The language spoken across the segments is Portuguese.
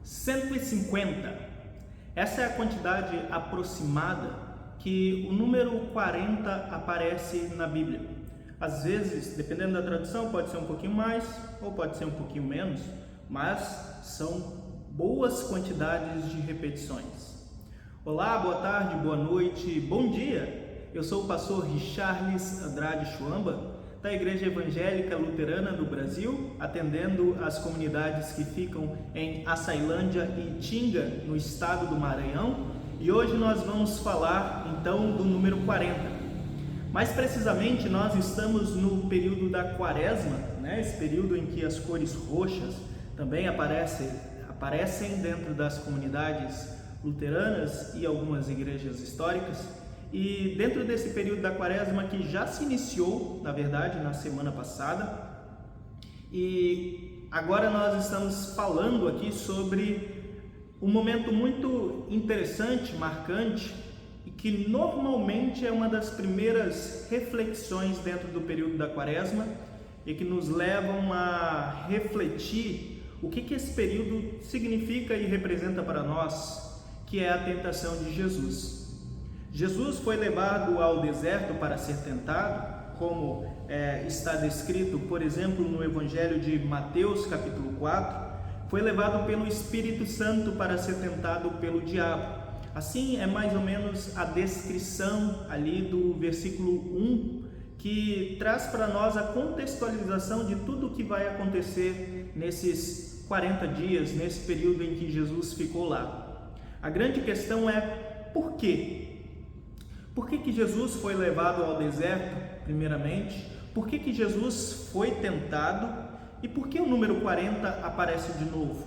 150. Essa é a quantidade aproximada que o número 40 aparece na Bíblia. Às vezes, dependendo da tradução, pode ser um pouquinho mais ou pode ser um pouquinho menos, mas são boas quantidades de repetições. Olá, boa tarde, boa noite, bom dia! Eu sou o pastor Richarles Andrade Chuamba, da Igreja Evangélica Luterana do Brasil, atendendo as comunidades que ficam em Açailândia e Tinga, no estado do Maranhão, e hoje nós vamos falar então do número 40. Mais precisamente, nós estamos no período da Quaresma, esse período em que as cores roxas também aparecem dentro das comunidades luteranas e algumas igrejas históricas. E dentro desse período da Quaresma, que já se iniciou, na verdade, na semana passada, e agora nós estamos falando aqui sobre um momento muito interessante, marcante, e que normalmente é uma das primeiras reflexões dentro do período da Quaresma e que nos levam a refletir o que esse período significa e representa para nós, que é a tentação de Jesus. Jesus foi levado ao deserto para ser tentado, como está descrito, por exemplo, no Evangelho de Mateus, capítulo 4, foi levado pelo Espírito Santo para ser tentado pelo diabo. Assim é mais ou menos a descrição ali do versículo 1, que traz para nós a contextualização de tudo o que vai acontecer nesses 40 dias, nesse período em que Jesus ficou lá. A grande questão é por quê? Por que Jesus foi levado ao deserto, primeiramente? Por que Jesus foi tentado? E por que o número 40 aparece de novo?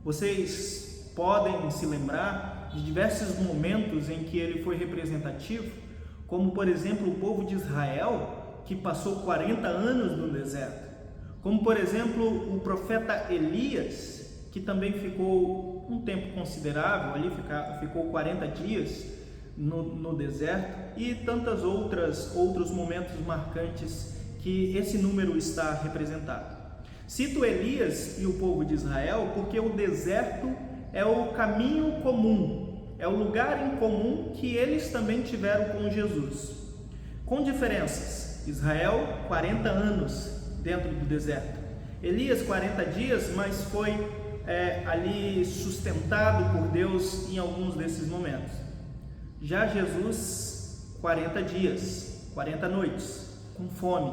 Vocês podem se lembrar de diversos momentos em que ele foi representativo, como por exemplo o povo de Israel, que passou 40 anos no deserto. Como por exemplo o profeta Elias, que também ficou um tempo considerável, ali ficou 40 dias no deserto, e tantos outros momentos marcantes que esse número está representado. Cito Elias e o povo de Israel porque o deserto é o caminho comum, é o lugar em comum que eles também tiveram com Jesus, com diferenças. Israel, 40 anos dentro do deserto. Elias, 40 dias, mas foi ali sustentado por Deus em alguns desses momentos. Já Jesus, 40 dias, 40 noites, com fome,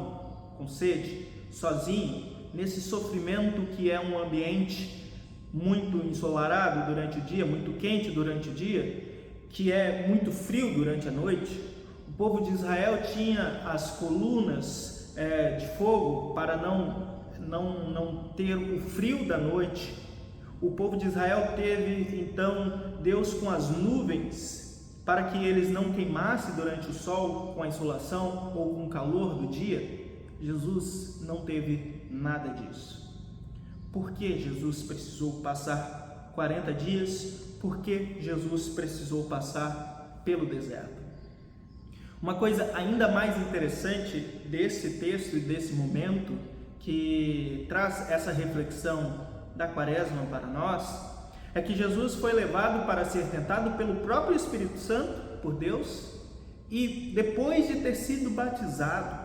com sede, sozinho, nesse sofrimento que é um ambiente muito ensolarado durante o dia, muito quente durante o dia, que é muito frio durante a noite. O povo de Israel tinha as colunas de fogo para não ter o frio da noite. O povo de Israel teve então Deus com as nuvens para que eles não queimassem durante o sol com a insolação ou com o calor do dia. Jesus não teve nada disso. Por que Jesus precisou passar 40 dias? Por que Jesus precisou passar pelo deserto? Uma coisa ainda mais interessante desse texto e desse momento, que traz essa reflexão da Quaresma para nós, é que Jesus foi levado para ser tentado pelo próprio Espírito Santo, por Deus, e depois de ter sido batizado.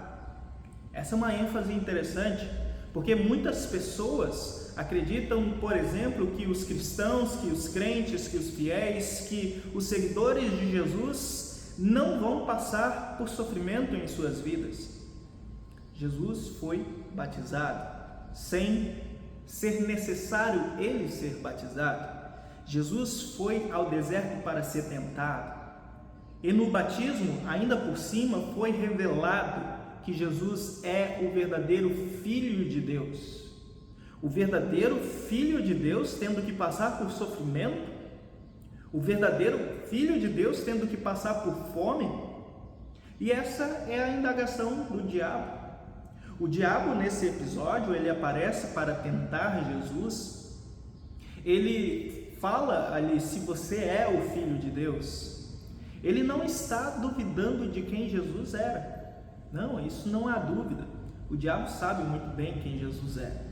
Essa é uma ênfase interessante, porque muitas pessoas acreditam, por exemplo, que os cristãos, que os crentes, que os fiéis, que os seguidores de Jesus não vão passar por sofrimento em suas vidas. Jesus foi batizado sem ser necessário ele ser batizado. Jesus foi ao deserto para ser tentado. E no batismo, ainda por cima, foi revelado que Jesus é o verdadeiro Filho de Deus. O verdadeiro Filho de Deus tendo que passar por sofrimento, o verdadeiro Filho de Deus tendo que passar por fome. E essa é a indagação do diabo. O diabo, nesse episódio, ele aparece para tentar Jesus. Ele fala ali, se você é o Filho de Deus. Ele não está duvidando de quem Jesus era. Não, isso não há dúvida. O diabo sabe muito bem quem Jesus é.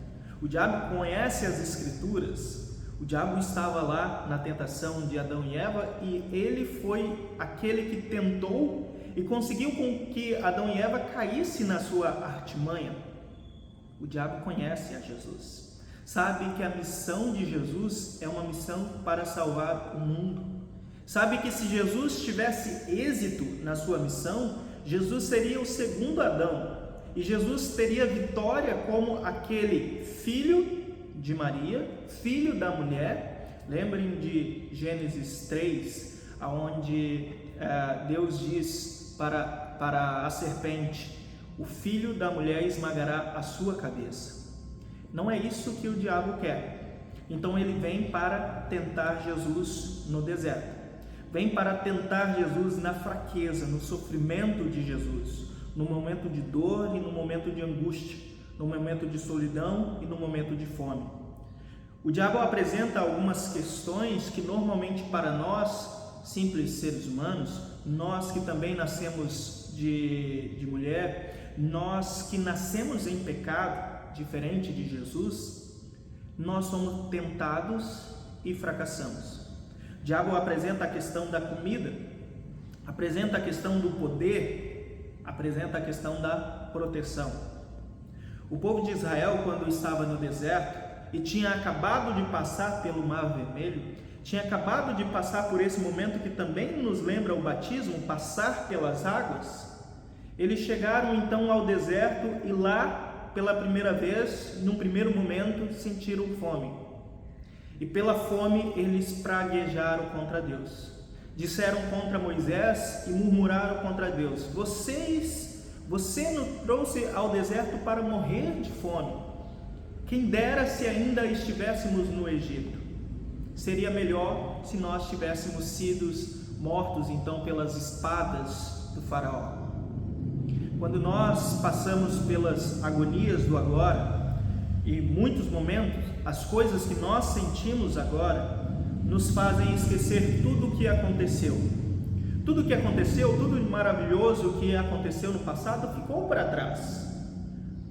O diabo conhece as Escrituras. O diabo estava lá na tentação de Adão e Eva e ele foi aquele que tentou e conseguiu com que Adão e Eva caíssem na sua artimanha. O diabo conhece a Jesus, sabe que a missão de Jesus é uma missão para salvar o mundo. Sabe que se Jesus tivesse êxito na sua missão, Jesus seria o segundo Adão e Jesus teria vitória como aquele filho de Maria, filho da mulher. Lembrem de Gênesis 3, onde Deus diz para a serpente: o filho da mulher esmagará a sua cabeça. Não é isso que o diabo quer. Então ele vem para tentar Jesus no deserto. Vem para tentar Jesus na fraqueza, no sofrimento de Jesus, no momento de dor e no momento de angústia, no momento de solidão e no momento de fome. O diabo apresenta algumas questões que normalmente para nós, simples seres humanos, nós que também nascemos de mulher, nós que nascemos em pecado, diferente de Jesus, nós somos tentados e fracassamos. O diabo apresenta a questão da comida, apresenta a questão do poder, apresenta a questão da proteção. O povo de Israel, quando estava no deserto e tinha acabado de passar pelo Mar Vermelho, tinha acabado de passar por esse momento que também nos lembra o batismo, passar pelas águas, eles chegaram então ao deserto e lá, pela primeira vez, num primeiro momento, sentiram fome. E pela fome eles praguejaram contra Deus. Disseram contra Moisés e murmuraram contra Deus: Você nos trouxe ao deserto para morrer de fome. Quem dera se ainda estivéssemos no Egito. Seria melhor se nós tivéssemos sido mortos então pelas espadas do faraó. Quando nós passamos pelas agonias do agora, e muitos momentos, as coisas que nós sentimos agora nos fazem esquecer tudo o que aconteceu. Tudo o que aconteceu, tudo de maravilhoso que aconteceu no passado ficou para trás.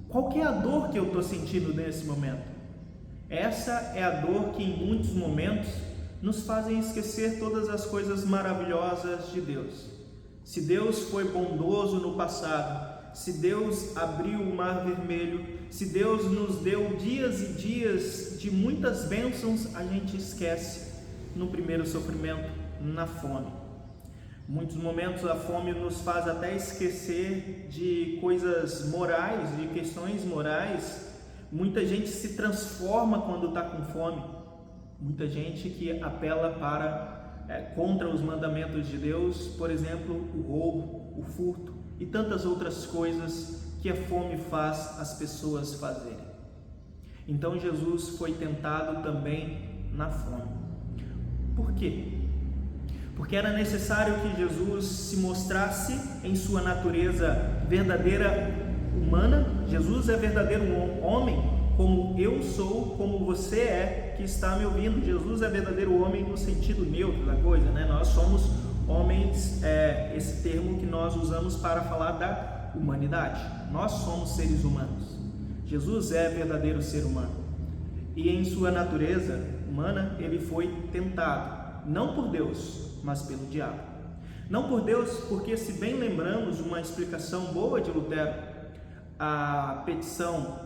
Qual que é a dor que eu estou sentindo nesse momento? Essa é a dor que em muitos momentos nos fazem esquecer todas as coisas maravilhosas de Deus. Se Deus foi bondoso no passado, se Deus abriu o Mar Vermelho, se Deus nos deu dias e dias de muitas bênçãos, a gente esquece no primeiro sofrimento, na fome. Muitos momentos a fome nos faz até esquecer de coisas morais, de questões morais. Muita gente se transforma quando está com fome. Muita gente que apela contra os mandamentos de Deus, por exemplo, o roubo, o furto e tantas outras coisas que a fome faz as pessoas fazerem. Então Jesus foi tentado também na fome. Por quê? Porque era necessário que Jesus se mostrasse em sua natureza verdadeira humana. Jesus é verdadeiro homem, como eu sou, como você é que está me ouvindo. Jesus é verdadeiro homem no sentido neutro da coisa, né? Nós somos homens, esse termo que nós usamos para falar da humanidade. Nós somos seres humanos. Jesus é verdadeiro ser humano. E em sua natureza humana, ele foi tentado, não por Deus, mas pelo diabo. Não por Deus, porque se bem lembramos uma explicação boa de Lutero, a petição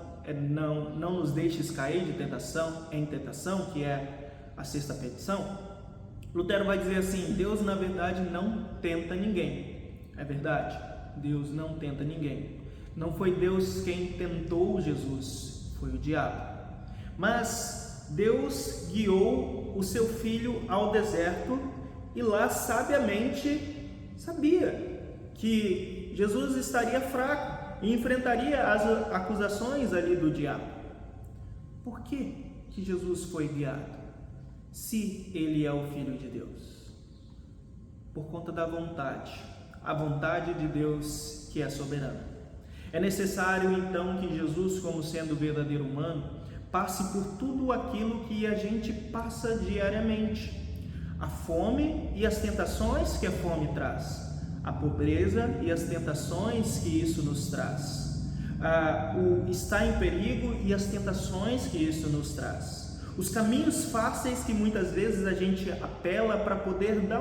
não nos deixes cair de tentação em tentação, que é a sexta petição, Lutero vai dizer assim: Deus na verdade não tenta ninguém. É verdade, Deus não tenta ninguém. Não foi Deus quem tentou Jesus, foi o diabo. Mas Deus guiou o seu filho ao deserto e lá sabiamente sabia que Jesus estaria fraco e enfrentaria as acusações ali do diabo. Por que Jesus foi guiado, se ele é o Filho de Deus? Por conta da vontade, a vontade de Deus que é soberana. É necessário então que Jesus, como sendo verdadeiro humano, passe por tudo aquilo que a gente passa diariamente. A fome e as tentações que a fome traz, a pobreza e as tentações que isso nos traz, o estar em perigo e as tentações que isso nos traz, os caminhos fáceis que muitas vezes a gente apela para poder dar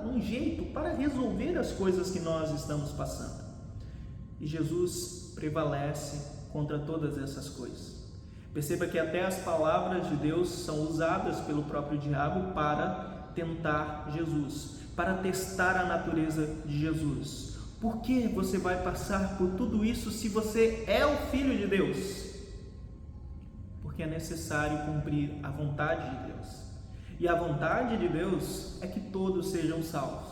um jeito para resolver as coisas que nós estamos passando. E Jesus prevalece contra todas essas coisas. Perceba que até as palavras de Deus são usadas pelo próprio diabo para tentar Jesus, para testar a natureza de Jesus. Por que você vai passar por tudo isso se você é o Filho de Deus? Porque é necessário cumprir a vontade de Deus. E a vontade de Deus é que todos sejam salvos.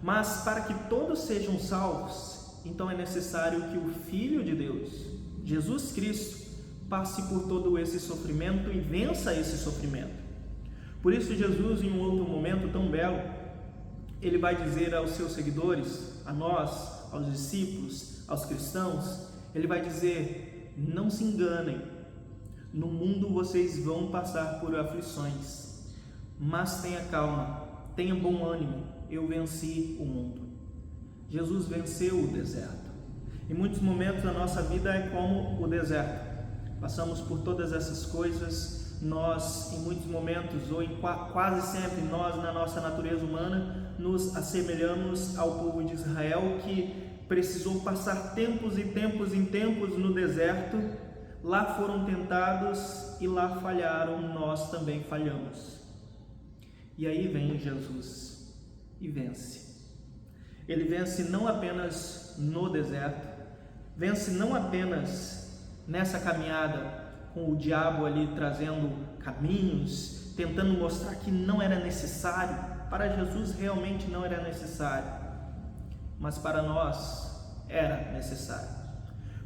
Mas para que todos sejam salvos, então é necessário que o Filho de Deus, Jesus Cristo, passe por todo esse sofrimento e vença esse sofrimento. Por isso Jesus, em um outro momento tão belo, ele vai dizer aos seus seguidores, a nós, aos discípulos, aos cristãos, ele vai dizer: não se enganem, no mundo vocês vão passar por aflições, mas tenha calma, tenha bom ânimo, eu venci o mundo. Jesus venceu o deserto. Em muitos momentos a nossa vida é como o deserto. Passamos por todas essas coisas, nós em muitos momentos, ou quase sempre, nós na nossa natureza humana, nos assemelhamos ao povo de Israel que precisou passar tempos e tempos e tempos no deserto. Lá foram tentados e lá falharam, nós também falhamos. E aí vem Jesus e vence. Ele vence não apenas no deserto, vence não apenas nessa caminhada com o diabo ali trazendo caminhos, tentando mostrar que não era necessário. Para Jesus realmente não era necessário, mas para nós era necessário.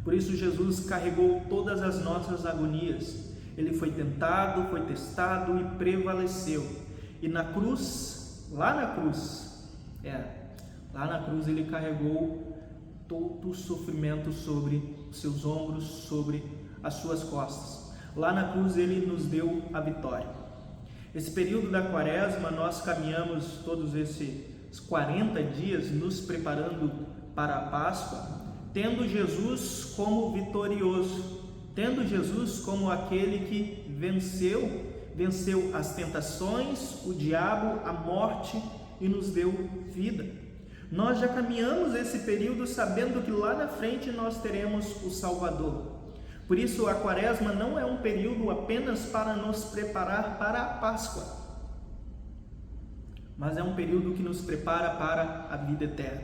Por isso Jesus carregou todas as nossas agonias. Ele foi tentado, foi testado e prevaleceu. E na cruz, lá na cruz ele carregou todo o sofrimento sobre seus ombros, sobre as suas costas. Lá na cruz ele nos deu a vitória. Esse período da quaresma, nós caminhamos todos esses 40 dias nos preparando para a Páscoa, tendo Jesus como vitorioso, tendo Jesus como aquele que venceu as tentações, o diabo, a morte e nos deu vida. Nós já caminhamos esse período sabendo que lá na frente nós teremos o Salvador. Por isso a quaresma não é um período apenas para nos preparar para a Páscoa, mas é um período que nos prepara para a vida eterna,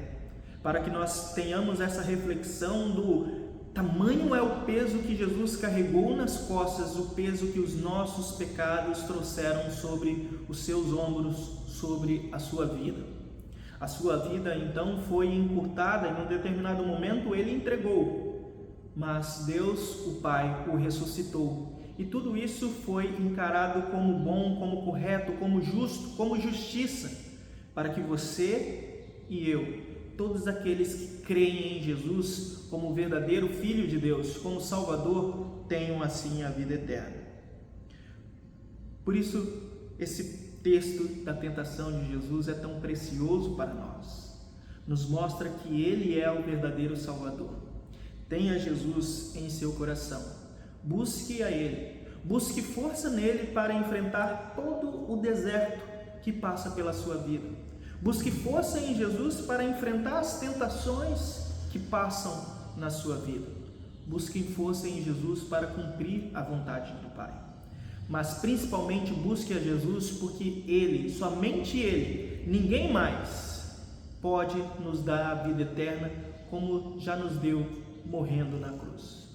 para que nós tenhamos essa reflexão do tamanho é o peso que Jesus carregou nas costas, o peso que os nossos pecados trouxeram sobre os seus ombros, sobre a sua vida. A sua vida então foi encurtada e em um determinado momento ele entregou, mas Deus, o Pai, o ressuscitou. E tudo isso foi encarado como bom, como correto, como justo, como justiça, para que você e eu, todos aqueles que creem em Jesus como o verdadeiro Filho de Deus, como Salvador, tenham assim a vida eterna. Por isso, esse texto da tentação de Jesus é tão precioso para nós. Nos mostra que Ele é o verdadeiro Salvador. Tenha Jesus em seu coração. Busque a Ele. Busque força nele para enfrentar todo o deserto que passa pela sua vida. Busque força em Jesus para enfrentar as tentações que passam na sua vida. Busque força em Jesus para cumprir a vontade do Pai. Mas principalmente busque a Jesus porque Ele, somente Ele, ninguém mais pode nos dar a vida eterna como já nos deu morrendo na cruz.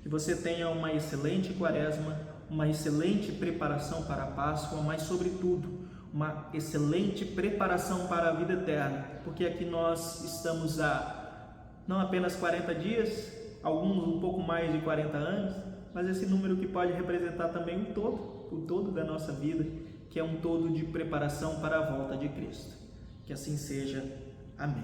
Que você tenha uma excelente quaresma, uma excelente preparação para a Páscoa, mas sobretudo uma excelente preparação para a vida eterna, porque aqui nós estamos há não apenas 40 dias, alguns um pouco mais de 40 anos, mas esse número que pode representar também o todo da nossa vida, que é um todo de preparação para a volta de Cristo. Que assim seja. Amém.